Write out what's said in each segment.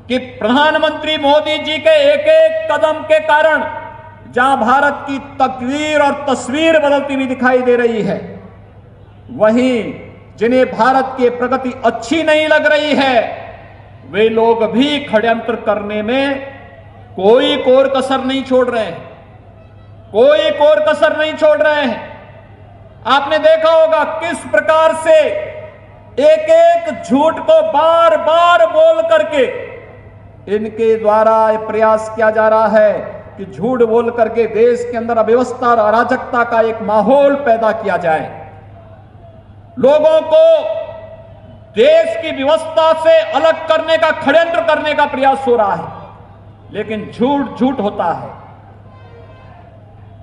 कि प्रधानमंत्री मोदी जी के एक एक कदम के कारण जहां भारत की तकदीर और तस्वीर बदलती हुई दिखाई दे रही है, वहीं जिन्हें भारत की प्रगति अच्छी नहीं लग रही है, वे लोग भी षड्यंत्र करने में कोई कोर कसर नहीं छोड़ रहे हैं, कोई कोर कसर नहीं छोड़ रहे हैं। आपने देखा होगा किस प्रकार से एक एक झूठ को बार बार बोल करके इनके द्वारा प्रयास किया जा रहा है कि झूठ बोल करके देश के अंदर अव्यवस्था और अराजकता का एक माहौल पैदा किया जाए, लोगों को देश की व्यवस्था से अलग करने का षड्यंत्र करने का प्रयास हो रहा है, लेकिन झूठ झूठ होता है।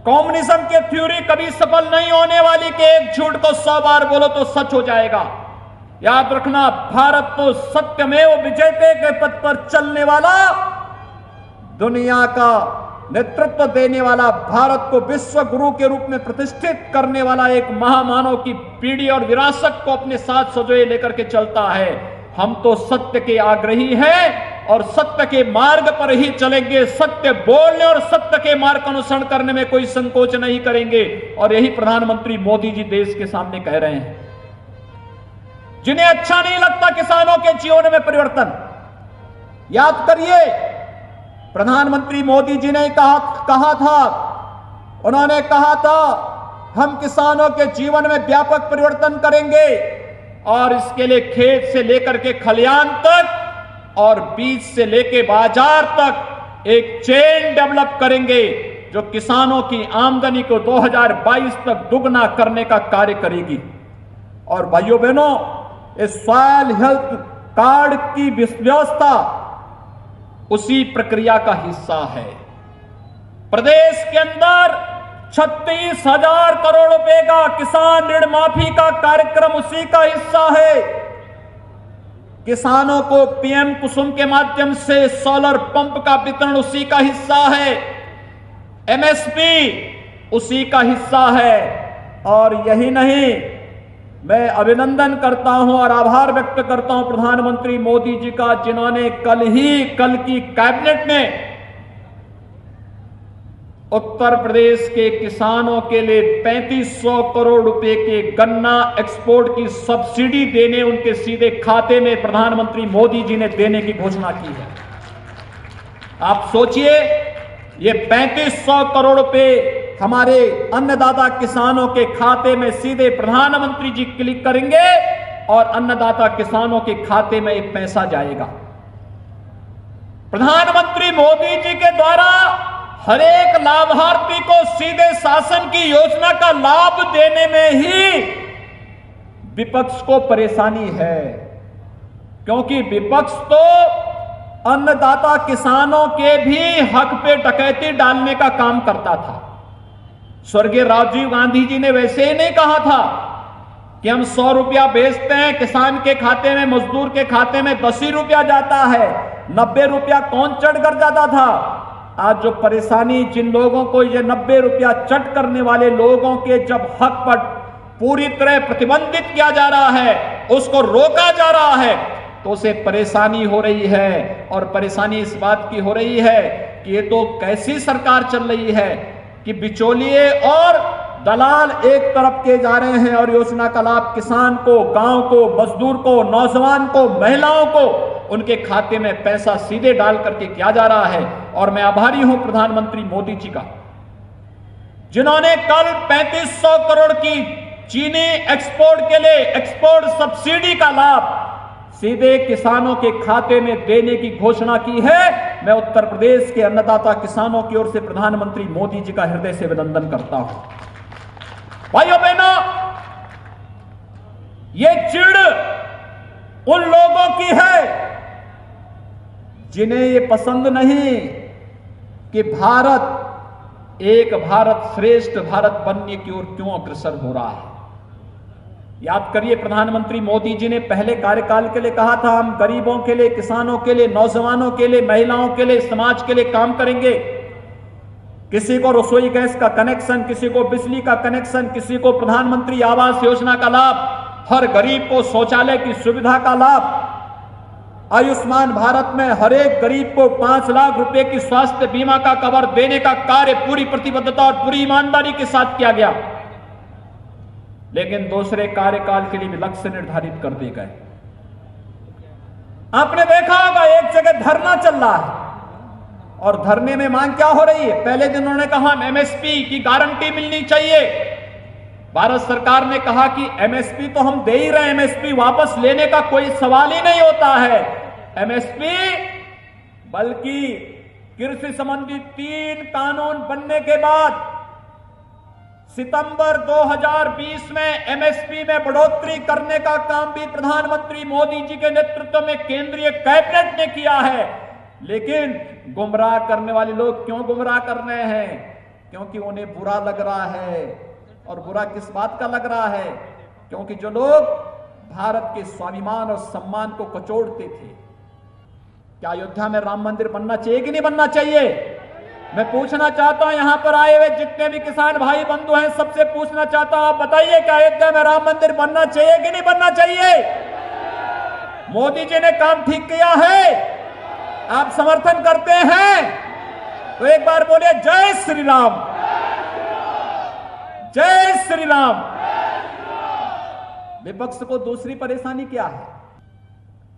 कम्युनिज्म की थ्योरी कभी सफल नहीं होने वाली कि एक झूठ को 100 बार बोलो तो सच हो जाएगा। याद रखना, भारत तो सत्यमेव विजयते के पथ पर चलने वाला, दुनिया का नेतृत्व देने वाला, भारत को विश्व गुरु के रूप में प्रतिष्ठित करने वाला एक महामानव की पीढ़ी और विरासत को अपने साथ सजोए लेकर के चलता है। हम तो सत्य के आग्रही हैं और सत्य के मार्ग पर ही चलेंगे, सत्य बोलने और सत्य के मार्ग का अनुसरण करने में कोई संकोच नहीं करेंगे। और यही प्रधानमंत्री मोदी जी देश के सामने कह रहे हैं। जिन्हें अच्छा नहीं लगता किसानों के जीवन में परिवर्तन, याद करिए प्रधानमंत्री मोदी जी ने कहा था, उन्होंने कहा था हम किसानों के जीवन में व्यापक परिवर्तन करेंगे और इसके लिए खेत से लेकर के खलियान तक और बीज से लेकर बाजार तक एक चेन डेवलप करेंगे जो किसानों की आमदनी को 2022 तक दुगना करने का कार्य करेगी। और भाइयों बहनों, इस सॉइल हेल्थ कार्ड की व्यवस्था उसी प्रक्रिया का हिस्सा है। प्रदेश के अंदर 36,000 करोड़ रुपए का किसान ऋण माफी का कार्यक्रम उसी का हिस्सा है। किसानों को पीएम कुसुम के माध्यम से सोलर पंप का वितरण उसी का हिस्सा है। एमएसपी उसी का हिस्सा है। और यही नहीं, मैं अभिनंदन करता हूं और आभार व्यक्त करता हूं प्रधानमंत्री मोदी जी का, जिन्होंने कल की कैबिनेट में उत्तर प्रदेश के किसानों के लिए 3500 करोड़ रुपए के गन्ना एक्सपोर्ट की सब्सिडी देने उनके सीधे खाते में प्रधानमंत्री मोदी जी ने देने की घोषणा की है। आप सोचिए, ये 3500 करोड़ रुपए हमारे अन्नदाता किसानों के खाते में सीधे प्रधानमंत्री जी क्लिक करेंगे और अन्नदाता किसानों के खाते में एक पैसा जाएगा। प्रधानमंत्री मोदी जी के द्वारा हर एक लाभार्थी को सीधे शासन की योजना का लाभ देने में ही विपक्ष को परेशानी है, क्योंकि विपक्ष तो अन्नदाता किसानों के भी हक पे डकैती डालने का काम करता था। स्वर्गीय राजीव गांधी जी ने वैसे ही नहीं कहा था कि हम 100 रुपया भेजते हैं किसान के खाते में, मजदूर के खाते में 10 ही रुपया जाता है, 90 रुपया कौन चढ़ कर जाता था। आज जो परेशानी जिन लोगों को ये 90 रुपया चट करने वाले लोगों के जब हक पर पूरी तरह प्रतिबंधित किया जा रहा है, उसको रोका जा रहा है, तो उसे परेशानी हो रही है। और परेशानी इस बात की हो रही है कि ये तो कैसी सरकार चल रही है कि बिचौलिए और दलाल एक तरफ के जा रहे हैं और योजना का लाभ किसान को, गांव को, मजदूर को, नौजवान को, महिलाओं को उनके खाते में पैसा सीधे डाल करके किया जा रहा है। और मैं आभारी हूं प्रधानमंत्री मोदी जी का, जिन्होंने कल 3500 करोड़ की चीनी एक्सपोर्ट के लिए एक्सपोर्ट सब्सिडी का लाभ सीधे किसानों के खाते में देने की घोषणा की है। मैं उत्तर प्रदेश के अन्नदाता किसानों की ओर से प्रधानमंत्री मोदी जी का हृदय से अभिनंदन करता हूं। भाइयों बहनों, ये चिढ़ उन लोगों की है जिन्हें ये पसंद नहीं कि भारत एक भारत श्रेष्ठ भारत बनने की ओर क्यों अग्रसर हो रहा है। याद करिए, प्रधानमंत्री मोदी जी ने पहले कार्यकाल के लिए कहा था हम गरीबों के लिए, किसानों के लिए, नौजवानों के लिए, महिलाओं के लिए, समाज के लिए काम करेंगे। किसी को रसोई गैस का कनेक्शन, किसी को बिजली का कनेक्शन, किसी को प्रधानमंत्री आवास योजना का लाभ, हर गरीब को शौचालय की सुविधा का लाभ। आयुष्मान भारत में हर एक गरीब को 5 लाख रुपए की स्वास्थ्य बीमा का कवर देने का कार्य पूरी प्रतिबद्धता और पूरी ईमानदारी के साथ किया गया। लेकिन दूसरे कार्यकाल के लिए भी लक्ष्य निर्धारित कर दिए गए। आपने देखा होगा एक जगह धरना चल रहा है और धरने में मांग क्या हो रही है? पहले दिन उन्होंने कहा एमएसपी की गारंटी मिलनी चाहिए। भारत सरकार ने कहा कि एमएसपी तो हम दे ही रहे हैं, एमएसपी वापस लेने का कोई सवाल ही नहीं होता है। एमएसपी बल्कि कृषि संबंधी 3 कानून बनने के बाद सितंबर 2020 में एमएसपी में बढ़ोतरी करने का काम भी प्रधानमंत्री मोदी जी के नेतृत्व में केंद्रीय कैबिनेट ने किया है। लेकिन गुमराह करने वाले लोग क्यों गुमराह कर रहे हैं? क्योंकि उन्हें बुरा लग रहा है। और बुरा किस बात का लग रहा है? क्योंकि जो लोग भारत के स्वाभिमान और सम्मान को कचोड़ते थे, क्या अयोध्या में राम मंदिर बनना चाहिए कि नहीं बनना चाहिए? मैं पूछना चाहता हूं यहां पर आए हुए जितने भी किसान भाई बंधु हैं, सबसे पूछना चाहता हूं, आप बताइए क्या अयोध्या में राम मंदिर बनना चाहिए कि नहीं बनना चाहिए? मोदी जी ने काम ठीक किया है, आप समर्थन करते हैं तो एक बार बोलिए जय श्री राम, जय श्री राम। विपक्ष को दूसरी परेशानी क्या है?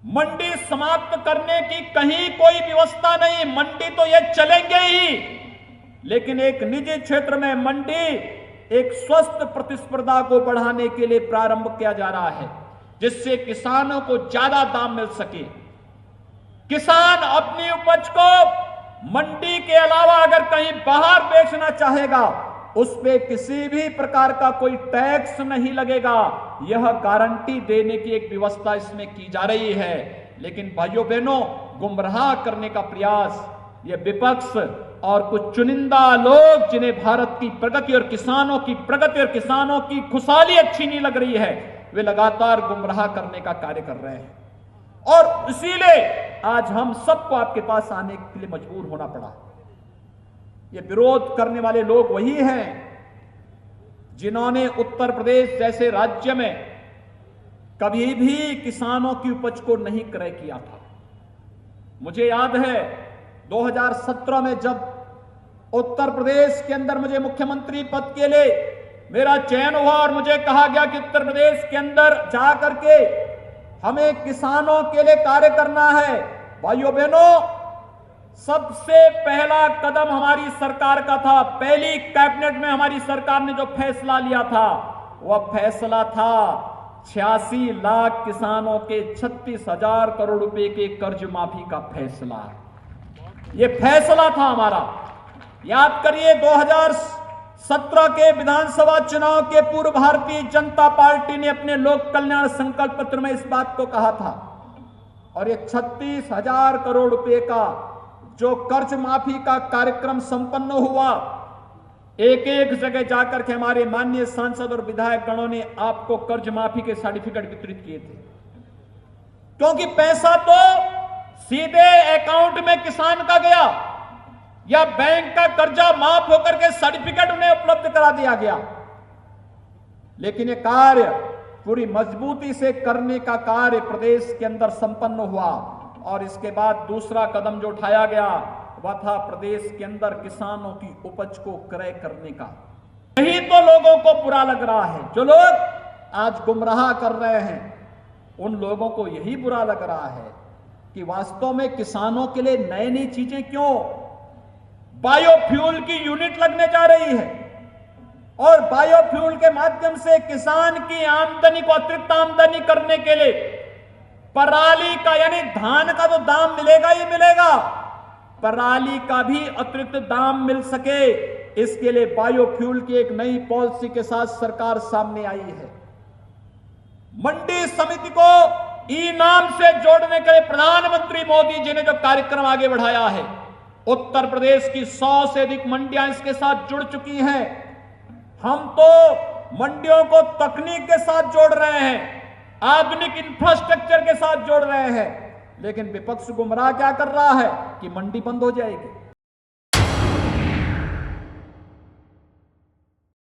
मंडी समाप्त करने की कहीं कोई व्यवस्था नहीं। मंडी तो ये चलेंगे ही, लेकिन एक निजी क्षेत्र में मंडी एक स्वस्थ प्रतिस्पर्धा को बढ़ाने के लिए प्रारंभ किया जा रहा है, जिससे किसानों को ज्यादा दाम मिल सके। किसान अपनी उपज को मंडी के अलावा अगर कहीं बाहर बेचना चाहेगा, उस पे किसी भी प्रकार का कोई टैक्स नहीं लगेगा। यह गारंटी देने की एक व्यवस्था इसमें की जा रही है। लेकिन भाइयों बहनों, गुमराह करने का प्रयास ये विपक्ष और कुछ चुनिंदा लोग, जिन्हें भारत की प्रगति और किसानों की प्रगति और किसानों की खुशहाली अच्छी नहीं लग रही है, वे लगातार गुमराह करने का कार्य कर रहे हैं। और इसीलिए आज हम सबको आपके पास आने के लिए मजबूर होना पड़ा। ये विरोध करने वाले लोग वही हैं जिन्होंने उत्तर प्रदेश जैसे राज्य में कभी भी किसानों की उपज को नहीं क्रय किया था। मुझे याद है 2017 में जब उत्तर प्रदेश के अंदर मुझे मुख्यमंत्री पद के लिए मेरा चयन हुआ और मुझे कहा गया कि उत्तर प्रदेश के अंदर जा करके हमें किसानों के लिए कार्य करना है। भाइयों बहनों, सबसे पहला कदम हमारी सरकार का था। पहली कैबिनेट में हमारी सरकार ने जो फैसला लिया था, वह फैसला था 86 लाख किसानों के 36,000 करोड़ रुपए के कर्ज माफी का फैसला। यह फैसला था हमारा। याद करिए 2017 के विधानसभा चुनाव के पूर्व भारतीय जनता पार्टी ने अपने लोक कल्याण संकल्प पत्र में इस बात को कहा था। और ये 36,000 करोड़ रुपए का जो कर्ज माफी का कार्यक्रम संपन्न हुआ, एक एक जगह जाकर के हमारे माननीय सांसद और विधायक गणों ने आपको कर्ज माफी के सर्टिफिकेट वितरित किए थे। क्योंकि पैसा तो सीधे अकाउंट में किसान का गया या बैंक का कर्जा माफ होकर के सर्टिफिकेट उन्हें उपलब्ध करा दिया गया। लेकिन यह कार्य पूरी मजबूती से करने का कार्य प्रदेश के अंदर संपन्न हुआ। और इसके बाद दूसरा कदम जो उठाया गया वह था प्रदेश के अंदर किसानों की उपज को क्रय करने का। यही तो लोगों को बुरा लग रहा है। जो लोग आज गुमराह कर रहे हैं, उन लोगों को यही बुरा लग रहा है कि वास्तव में किसानों के लिए नई नई चीजें क्यों? बायोफ्यूल की यूनिट लगने जा रही है और बायोफ्यूल के माध्यम से किसान की आमदनी को अतिरिक्त आमदनी करने के लिए पराली का यानी धान का तो दाम मिलेगा ही मिलेगा, पराली का भी अतिरिक्त दाम मिल सके, इसके लिए बायोफ्यूल की एक नई पॉलिसी के साथ सरकार सामने आई है। मंडी समिति को ई नाम से जोड़ने के लिए प्रधानमंत्री मोदी जी ने जो कार्यक्रम आगे बढ़ाया है, उत्तर प्रदेश की 100 से अधिक मंडियां इसके साथ जुड़ चुकी हैं। हम तो मंडियों को तकनीक के साथ जोड़ रहे हैं, आधुनिक इंफ्रास्ट्रक्चर के साथ जोड़ रहे हैं, लेकिन विपक्ष गुमराह क्या कर रहा है कि मंडी बंद हो जाएगी।